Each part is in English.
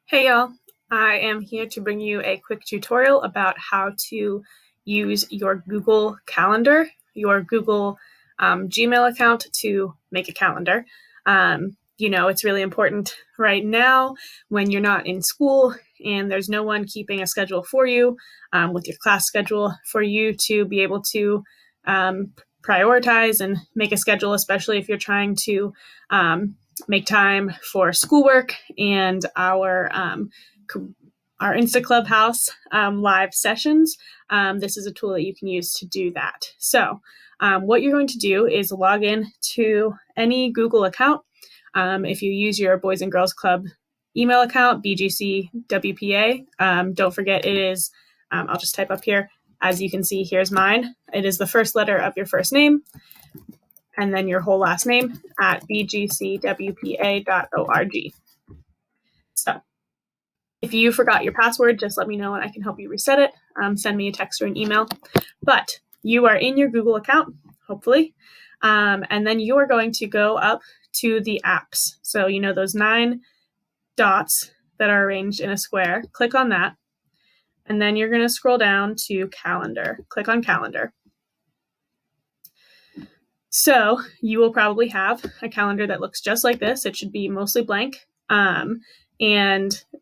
Hey y'all, I am here to bring you a quick tutorial about how to use your Google Calendar, your Google Gmail account to make a calendar. It's really important right now when you're not in school and there's no one keeping a schedule for you with your class schedule for you to be able to prioritize and make a schedule, especially if you're trying to make time for schoolwork and our InstaClubhouse live sessions. This is a tool that you can use to do that. So what you're going to do is log in to any Google account. If you use your Boys and Girls Club email account, BGC WPA, don't forget it is, I'll just type up here. As you can see, here's mine. It is the first letter of your first name and then your whole last name at bgcwpa.org. So if you forgot your password, just let me know and I can help you reset it. Send me a text or an email. But you are in your Google account, hopefully, and then you are going to go up to the apps. So you know those 9 dots that are arranged in a square. Click on that. And then you're going to scroll down to Calendar. Click on Calendar. So you will probably have a calendar that looks just like this. It should be mostly blank. And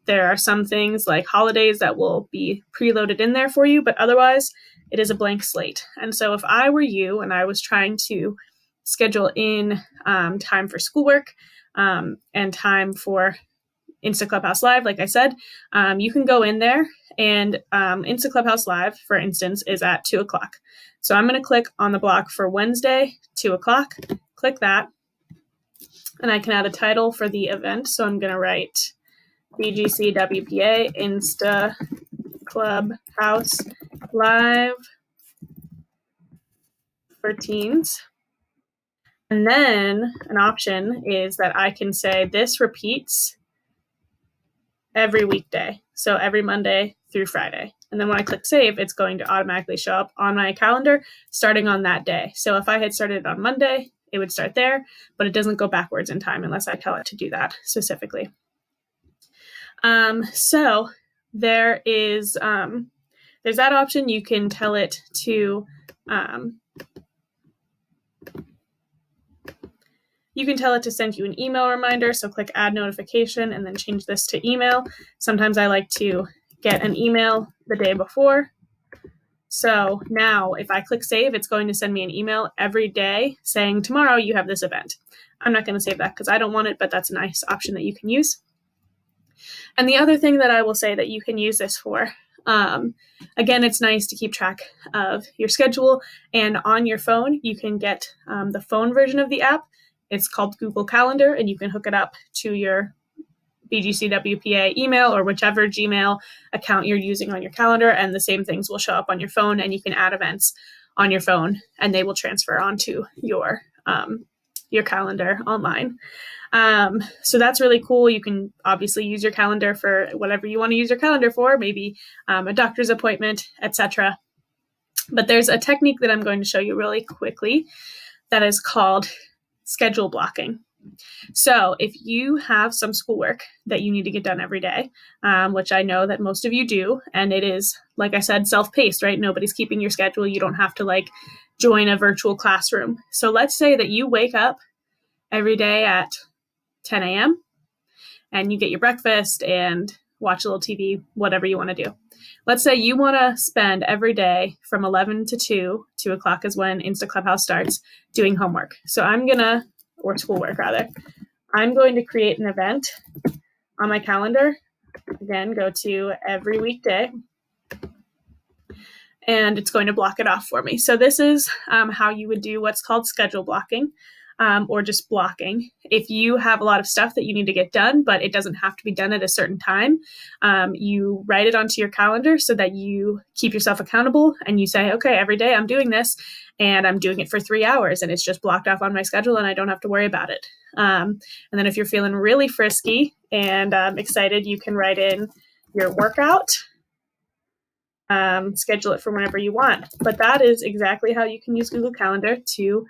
there are some things like holidays that will be preloaded in there for you, but otherwise it is a blank slate. And so if I were you and I was trying to schedule in time for schoolwork and time for InstaClubhouse Live, like I said, you can go in there and InstaClubhouse Live, for instance, is at 2 o'clock. So I'm going to click on the block for Wednesday, 2 o'clock, click that, and I can add a title for the event. So I'm going to write BGCWPA InstaClubhouse Live for teens. And then an option is that I can say this repeats every weekday. So every Monday through Friday. And then when I click save, it's going to automatically show up on my calendar starting on that day. So if I had started on Monday, it would start there, but it doesn't go backwards in time unless I tell it to do that specifically. So there is, there's that option. You can tell it to, send you an email reminder. So click add notification and then change this to email. Sometimes I like to get an email the day before. So now if I click save, it's going to send me an email every day saying tomorrow you have this event. I'm not going to save that because I don't want it, but that's a nice option that you can use. And the other thing that I will say that you can use this for, again, it's nice to keep track of your schedule. And on your phone, you can get the phone version of the app. It's called Google Calendar, and you can hook it up to your BGCWPA email or whichever Gmail account you're using on your calendar, and the same things will show up on your phone, and you can add events on your phone, and they will transfer onto your calendar online. So that's really cool. You can obviously use your calendar for whatever you want to use your calendar for, maybe a doctor's appointment, etc. But there's a technique that I'm going to show you really quickly that is called schedule blocking. So if you have some schoolwork that you need to get done every day, which I know that most of you do, and it is, like I said, self-paced, right? Nobody's keeping your schedule. You don't have to join a virtual classroom. So let's say that you wake up every day at 10 a.m. and you get your breakfast and watch a little TV, whatever you want to do. Let's say you want to spend every day from 11 to 2 o'clock is when InstaClubhouse starts, doing homework. So or schoolwork rather. I'm going to create an event on my calendar. Again, go to every weekday. And it's going to block it off for me. So this is how you would do what's called schedule blocking. Or just blocking. If you have a lot of stuff that you need to get done, but it doesn't have to be done at a certain time, you write it onto your calendar so that you keep yourself accountable and you say, okay, every day I'm doing this and I'm doing it for 3 hours and it's just blocked off on my schedule and I don't have to worry about it. And then if you're feeling really frisky and excited, you can write in your workout, schedule it for whenever you want. But that is exactly how you can use Google Calendar to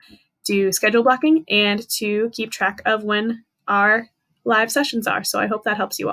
do schedule blocking and to keep track of when our live sessions are. So I hope that helps you all.